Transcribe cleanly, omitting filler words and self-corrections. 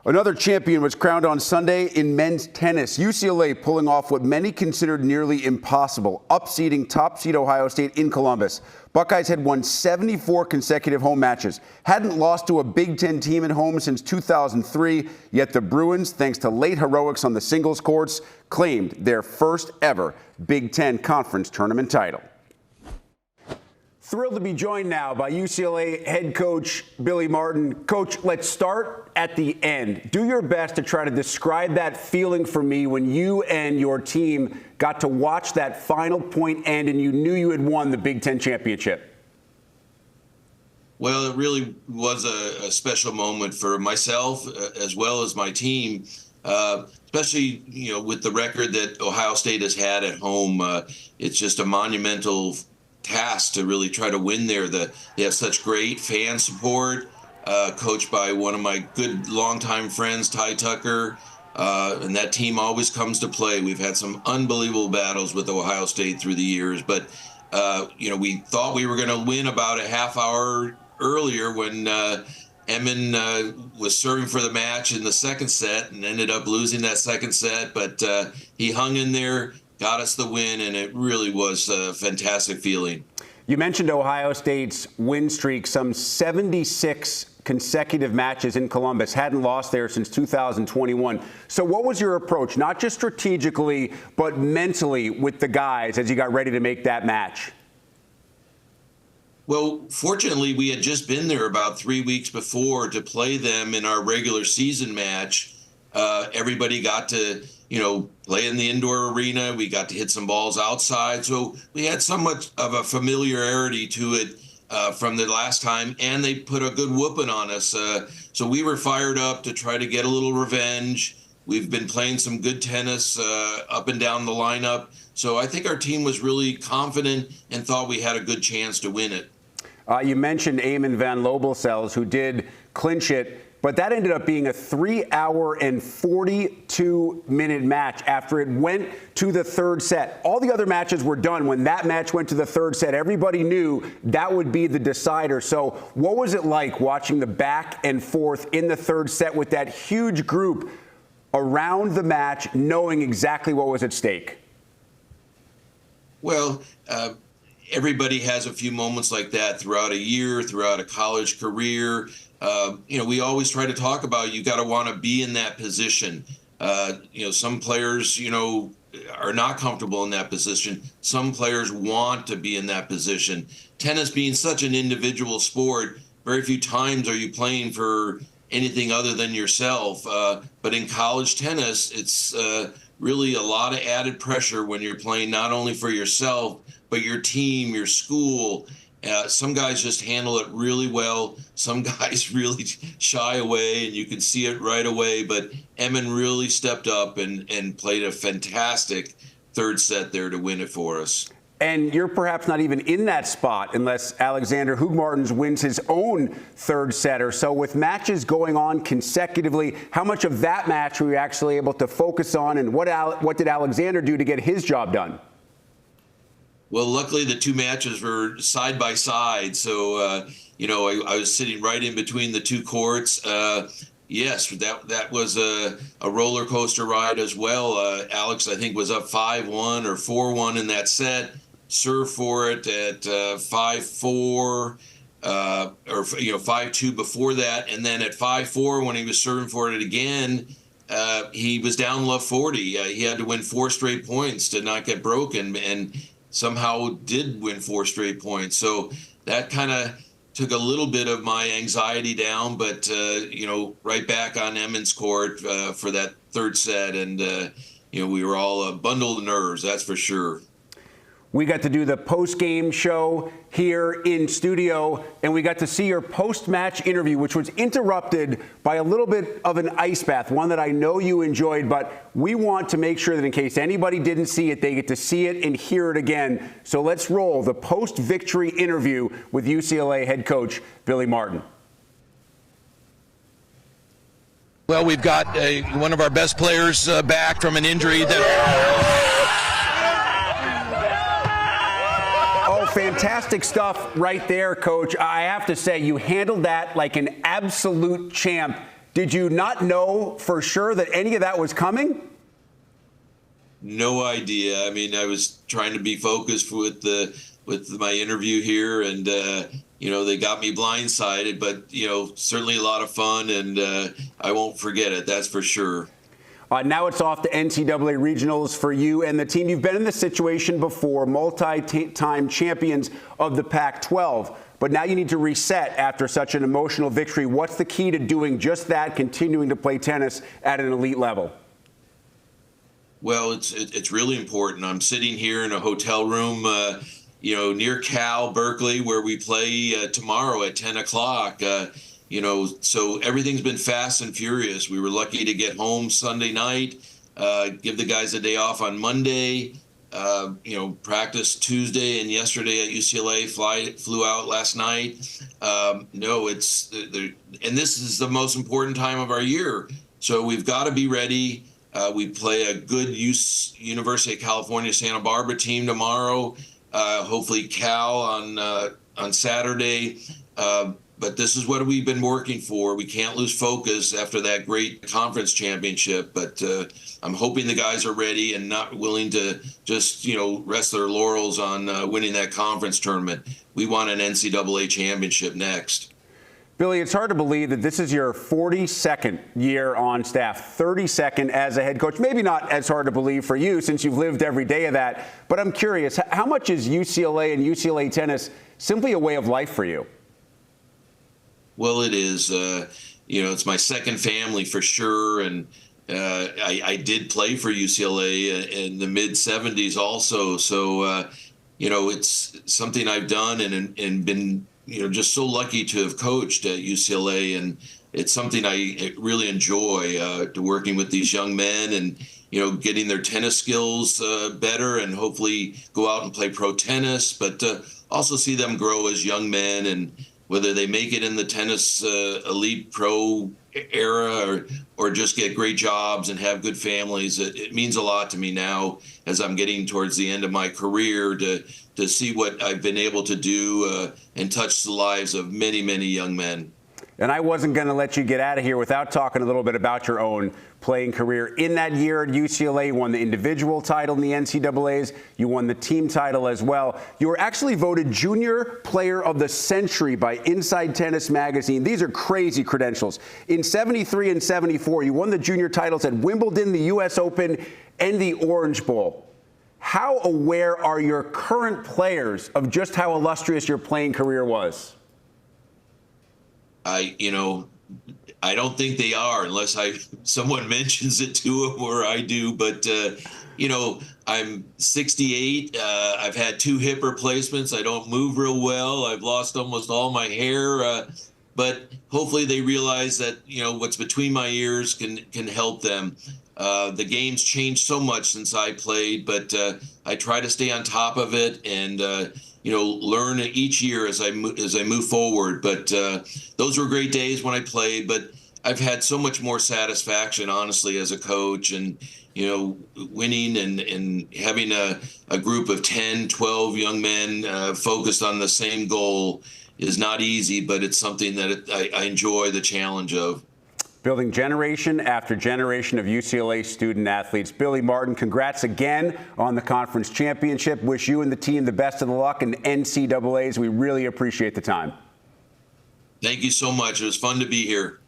Another champion was crowned on Sunday in men's tennis. UCLA pulling off what many considered nearly impossible, upseeding top seed Ohio State in Columbus. Buckeyes had won 74 consecutive home matches, hadn't lost to a Big Ten team at home since 2003, yet the Bruins, thanks to late heroics on the singles courts, claimed their first ever Big Ten Conference tournament title. Thrilled to be joined now by UCLA head coach Billy Martin. Coach, let's start at the end. Do your best to try to describe that feeling for me when you and your team got to watch that final point end and you knew you had won the Big Ten championship. Well, it really was a special moment for myself as well as my team, especially, with the record that Ohio State has had at home. It's just a monumental task to really try to win there. They have such great fan support, coached by one of my good longtime friends, Ty Tucker, and that team always comes to play. We've had some unbelievable battles with Ohio State through the years, but we thought we were going to win about a half hour earlier when Emin was serving for the match in the second set and ended up losing that second set, but he hung in there, got us the win, and it really was a fantastic feeling. You mentioned Ohio State's win streak, some 76 consecutive matches in Columbus, hadn't lost there since 2021. So what was your approach, not just strategically, but mentally with the guys as you got ready to make that match? Well, fortunately, we had just been there about 3 weeks before to play them in our regular season match. Everybody got to play in the indoor arena. We got to hit some balls outside. So we had somewhat of a familiarity to it from the last time, and they put a good whooping on us. So we were fired up to try to get a little revenge. We've been playing some good tennis up and down the lineup. So I think our team was really confident and thought we had a good chance to win it. You mentioned Eamon van Lobelcels, who did clinch it. But that ended up being a 3-hour and 42-minute match after it went to the third set. All the other matches were done. When that match went to the third set, everybody knew that would be the decider. So what was it like watching the back and forth in the third set with that huge group around the match, knowing exactly what was at stake? Well, everybody has a few moments like that throughout a year, throughout a college career. We always try to talk about you got to want to be in that position. Some players, are not comfortable in that position. Some players want to be in that position. Tennis being such an individual sport, very few times are you playing for anything other than yourself. But in college tennis, it's really a lot of added pressure when you're playing not only for yourself, but your team, your school. Some guys just handle it really well. Some guys really shy away, and you can see it right away. But Emin really stepped up and played a fantastic third set there to win it for us. And you're perhaps not even in that spot unless Alexander Hoogmartins wins his own third setter. So with matches going on consecutively, how much of that match were you actually able to focus on, and what did Alexander do to get his job done? Well, luckily the two matches were side by side, so I was sitting right in between the two courts. Yes, that was a roller coaster ride as well. Alex, I think, was up 5-1 or 4-1 in that set. Served for it at 5-4 or 5-2 before that, and then at 5-4 when he was serving for it again, he was down love 40. He had to win 4 straight points to not get broken, and somehow did win 4 straight points. So that kind of took a little bit of my anxiety down, but, right back on Emin's court for that third set. And, we were all a bundle of nerves, that's for sure. We got to do the post-game show here in studio, and we got to see your post-match interview, which was interrupted by a little bit of an ice bath, one that I know you enjoyed, but we want to make sure that in case anybody didn't see it, they get to see it and hear it again. So let's roll the post-victory interview with UCLA head coach Billy Martin. Well, we've got one of our best players back from an injury that... Fantastic stuff right there, Coach. I have to say, you handled that like an absolute champ. Did you not know for sure that any of that was coming? No idea. I mean, I was trying to be focused with my interview here, and they got me blindsided. But certainly a lot of fun, and I won't forget it. That's for sure. Now it's off to NCAA regionals for you and the team. You've been in this situation before, multi-time champions of the Pac-12, but now you need to reset after such an emotional victory. What's the key to doing just that, continuing to play tennis at an elite level? Well, it's really important. I'm sitting here in a hotel room, near Cal, Berkeley, where we play tomorrow at 10 o'clock. So everything's been fast and furious. We were lucky to get home Sunday night, give the guys a day off on Monday, practice Tuesday, and yesterday at UCLA, flew out last night. And this is the most important time of our year. So we've got to be ready. We play a good University of California, Santa Barbara team tomorrow. Hopefully Cal on Saturday. But this is what we've been working for. We can't lose focus after that great conference championship. But I'm hoping the guys are ready and not willing to just, rest their laurels on winning that conference tournament. We want an NCAA championship next. Billy, it's hard to believe that this is your 42nd year on staff, 32nd as a head coach. Maybe not as hard to believe for you since you've lived every day of that. But I'm curious, how much is UCLA and UCLA tennis simply a way of life for you? Well, it is. It's my second family for sure. And I did play for UCLA in the mid-'70s also. So, it's something I've done and been just so lucky to have coached at UCLA, and it's something I really enjoy, to working with these young men and, getting their tennis skills better and hopefully go out and play pro tennis, but also see them grow as young men, and whether they make it in the tennis elite pro era or just get great jobs and have good families. It means a lot to me now as I'm getting towards the end of my career to see what I've been able to do and touch the lives of many, many young men. And I wasn't going to let you get out of here without talking a little bit about your own playing career. In that year at UCLA, you won the individual title in the NCAAs. You won the team title as well. You were actually voted Junior Player of the Century by Inside Tennis Magazine. These are crazy credentials. In 73 and 74, you won the junior titles at Wimbledon, the U.S. Open, and the Orange Bowl. How aware are your current players of just how illustrious your playing career was? I don't think they are unless someone mentions it to them or I do. But, I'm 68. I've had 2 hip replacements. I don't move real well. I've lost almost all my hair. But hopefully they realize that, what's between my ears can help them. The game's changed so much since I played, but I try to stay on top of it and, learn each year as I move forward. But those were great days when I played, but I've had so much more satisfaction, honestly, as a coach and, winning and having a group of 10, 12 young men focused on the same goal is not easy, but it's something that I enjoy the challenge of. Building generation after generation of UCLA student athletes. Billy Martin, congrats again on the conference championship. Wish you and the team the best of the luck in NCAAs. We really appreciate the time. Thank you so much. It was fun to be here.